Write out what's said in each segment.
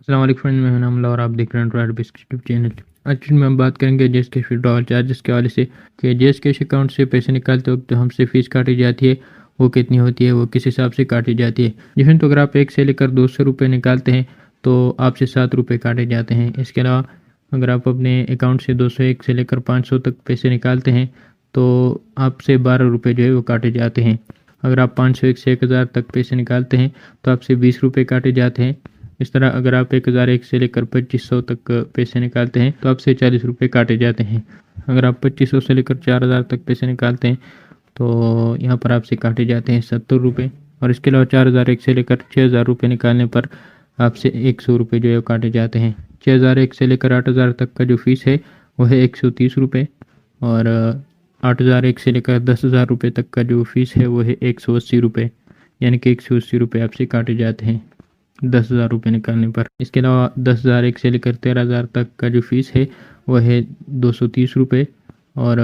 अस्सलाम वालेकुम फ्रेंड, मैं हूं नाम और आप देख रहे हैं ट्रेड बेस यूट्यूब चैनल। आज में हम बात करेंगे जेएस कैश विड्रॉल चार्जेस के हवाले से कि जेएस कैश अकाउंट से पैसे निकालते वक्त जो हमसे फ़ीस काटी जाती है वो कितनी होती है, वो किस हिसाब से काटी जाती है। जिसमें तो अगर आप 1 से लेकर 200 रुपये निकालते हैं तो आपसे 7 रुपये काटे जाते हैं। इसके अलावा अगर आप अपने अकाउंट से 201 से लेकर 500 तक पैसे निकालते हैं तो आपसे 12 रुपये जो है वो काटे जाते हैं। अगर आप 501 से 1000 तक पैसे निकालते हैं तो आपसे 20 रुपये काटे जाते हैं। इस तरह अगर आप 1001 से लेकर 2500 तक पैसे निकालते हैं तो आपसे 40 रुपये काटे जाते हैं। अगर आप 2500 से लेकर 4000 तक पैसे निकालते हैं तो यहाँ पर आपसे काटे जाते हैं 70 रुपये। और इसके अलावा 4001 से लेकर 6000 रुपये निकालने पर आपसे 100 रुपये जो है वो काटे जाते हैं। 6001 से लेकर 8000 तक का जो फीस है वो है 130 रुपये। और 8001 से लेकर 10,000 रुपये तक का जो फीस है वो है 180 रुपये, यानी कि 180 रुपये आपसे काटे जाते हैं 10,000 रुपये निकालने पर। इसके अलावा 10,001 से लेकर 13,000 तक का जो फीस है वह है 230 रुपये। और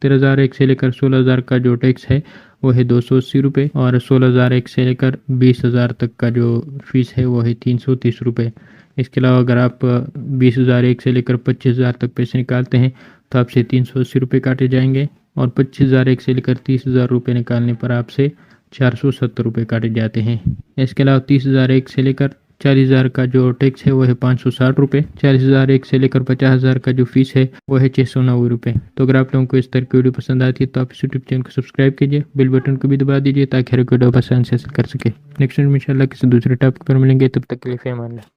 13,001 से लेकर 16,000 का जो टैक्स है वो है 280 रुपये। और 16,001 से लेकर 20,000 तक का जो फीस है वो है 330 रुपये। इसके अलावा अगर आप 20,001 से लेकर 25,000 तक पैसे निकालते हैं तो आपसे 380 रुपये काटे जाएंगे। और 25,001 से लेकर 30,000 रुपये निकालने पर आपसे 470 रुपये काटे जाते हैं। इसके अलावा 30,001 से लेकर 40,000 का जो टैक्स है वो है 560 रुपये। 40,001 से लेकर 50,000 का जो फीस है वो है 690 रुपये। तो अगर आप लोगों को इस तरह की वीडियो पसंद आती है तो आप इस यूट्यूब चैनल को सब्सक्राइब कीजिए, बेल बटन को भी दबा दीजिए ताकि हर वीडियो आसानी से हासिल कर सके। नेक्स्ट वीडियो में इंशाल्लाह किसी दूसरे टॉपिक पर मिलेंगे, तब तक के लिए फ़ी अमान अल्लाह।